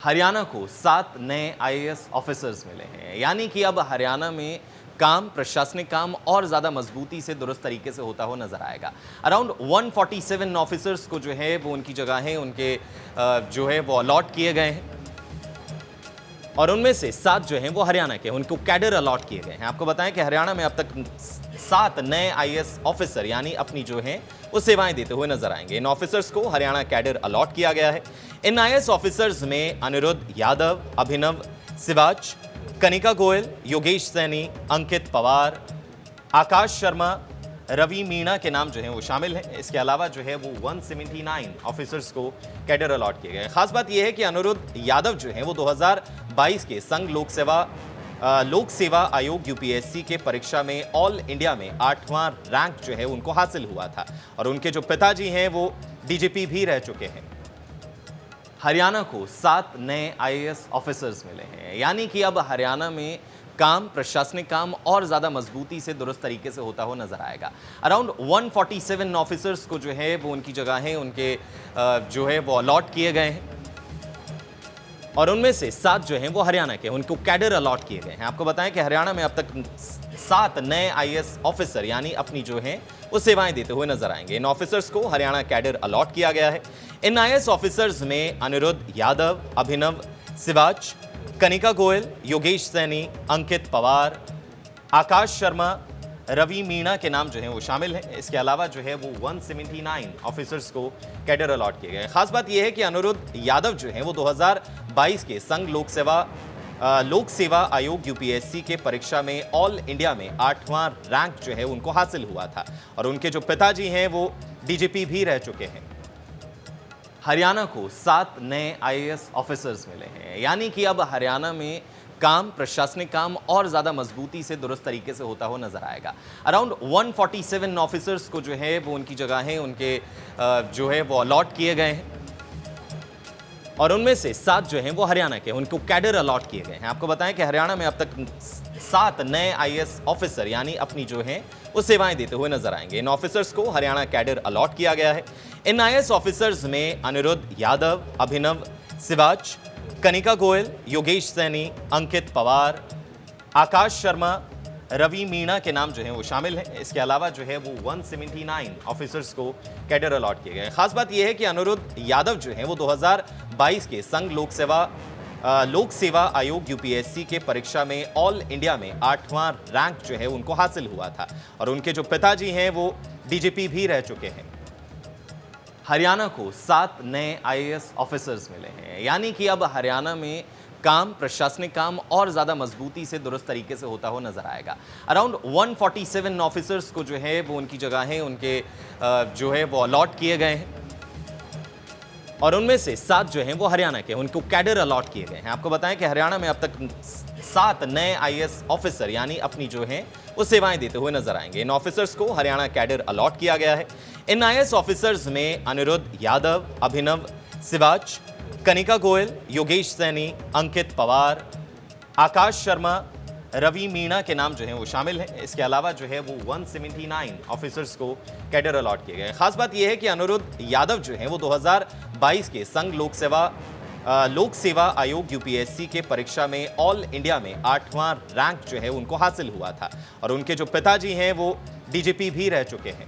हरियाणा को 7 नए IAS officers मिले हैं। यानी कि अब हरियाणा में काम, प्रशासनिक काम और ज़्यादा मजबूती से दुरुस्त तरीके से होता हुआ नजर आएगा। अराउंड 147 ऑफिसर्स को जो है वो उनकी जगह है उनके जो है वो अलॉट किए गए हैं और उनमें से 7 जो हैं वो हरियाणा के, उनको कैडर अलॉट किए गए हैं। आपको बताएं कि हरियाणा में अब तक 7 नए आईएएस ऑफिसर यानी अपनी जो हैं वो सेवाएं देते हुए नजर आएंगे। इन ऑफिसर्स को हरियाणा कैडर अलॉट किया गया है। इन आईएएस ऑफिसर्स में अनिरुद्ध यादव, अभिनव सिवाच, कनिका गोयल, योगेश सैनी, अंकित पवार, आकाश शर्मा, रवि मीणा के नाम जो है वो शामिल हैं। इसके अलावा जो है वो 179 ऑफिसर्स को कैडर अलॉट किए गए। खास बात यह है कि अनिरुद्ध यादव जो है वो 2022 के संघ लोक सेवा आयोग यूपीएससी के परीक्षा में ऑल इंडिया में 8वां रैंक जो है उनको हासिल हुआ था और उनके जो पिताजी हैं वो डीजीपी भी रह चुके हैं। हरियाणा को 7 नए आईएएस ऑफिसर्स मिले हैं। यानी कि अब हरियाणा में काम, प्रशासनिक काम और ज़्यादा मजबूती से दुरुस्त तरीके से होता हुआ नजर आएगा। अराउंड 147 ऑफिसर्स को जो है वो उनकी जगह है उनके जो है वो अलॉट किए गए हैं और उनमें से 7 जो हैं वो हरियाणा के, उनको कैडर अलॉट किए गए हैं। आपको बताएं कि हरियाणा में अब तक 7 नए आईएएस ऑफिसर यानी अपनी जो हैं वो सेवाएं देते हुए नजर आएंगे। इन ऑफिसर्स को हरियाणा कैडर अलॉट किया गया है। इन आईएएस ऑफिसर्स में अनिरुद्ध यादव, अभिनव सिवाच, कनिका गोयल, योगेश सैनी, अंकित पवार, आकाश शर्मा, रवि मीणा के नाम जो है वो शामिल हैं। इसके अलावा जो है वो 179 ऑफिसर्स को कैडर अलॉट किए गए। खास बात यह है कि अनिरुद्ध यादव जो है वो 2022 के संघ लोक सेवा आयोग यूपीएससी के परीक्षा में ऑल इंडिया में 8वां रैंक जो है उनको हासिल हुआ था और उनके जो पिताजी हैं वो डीजीपी भी रह चुके हैं। हरियाणा को 7 नए आईएएस ऑफिसर्स मिले हैं। यानी कि अब हरियाणा में काम, प्रशासनिक काम और ज़्यादा मजबूती से दुरुस्त तरीके से होता हुआ नजर आएगा। अराउंड 147 ऑफिसर्स को जो है वो उनकी जगह है उनके जो है वो अलॉट किए गए हैं और उनमें से 7 जो हैं वो हरियाणा के, उनको कैडर अलॉट किए गए हैं। आपको बताएं कि हरियाणा में अब तक 7 नए आईएएस ऑफिसर यानी अपनी जो हैं वो सेवाएं देते हुए नजर आएंगे। इन ऑफिसर्स को हरियाणा कैडर अलॉट किया गया है। इन आईएएस ऑफिसर्स में अनिरुद्ध यादव, अभिनव सिवाच, कनिका गोयल, योगेश सैनी, अंकित पवार, आकाश शर्मा, रवि मीणा के नाम जो है वो शामिल हैं। इसके अलावा जो है वो 179 ऑफिसर्स को कैडर अलॉट किए गए। खास बात यह है कि अनिरुद्ध यादव जो है वो 2022 के संघ लोक सेवा आयोग यूपीएससी के परीक्षा में ऑल इंडिया में 8वां रैंक जो है उनको हासिल हुआ था और उनके जो पिताजी हैं वो डीजीपी भी रह चुके हैं। हरियाणा को 7 नए आईएएस ऑफिसर्स मिले हैं। यानी कि अब हरियाणा में काम, प्रशासनिक काम और ज़्यादा मजबूती से दुरुस्त तरीके से होता हुआ नजर आएगा। अराउंड 147 ऑफिसर्स को जो है वो उनकी जगह है उनके जो है वो अलॉट किए गए हैं और उनमें से 7 जो हैं वो हरियाणा के, उनको कैडर अलॉट किए गए हैं। आपको बताएं कि हरियाणा में अब तक 7 नए आईएएस ऑफिसर यानी अपनी जो हैं वो सेवाएं देते हुए नजर आएंगे। इन ऑफिसर्स को हरियाणा कैडर अलॉट किया गया है। इन आईएएस ऑफिसर्स में अनिरुद्ध यादव, अभिनव सिवाच, कनिका गोयल, योगेश सैनी, अंकित पवार, आकाश शर्मा, रवि मीणा के नाम जो है वो शामिल हैं। इसके अलावा जो है वो 179 ऑफिसर्स को कैडर अलॉट किए गए। खास बात यह है कि अनिरुद्ध यादव जो है वो 2022 के संघ लोक सेवा आयोग यूपीएससी के परीक्षा में ऑल इंडिया में 8वां रैंक जो है उनको हासिल हुआ था और उनके जो पिताजी हैं वो डीजीपी भी रह चुके हैं।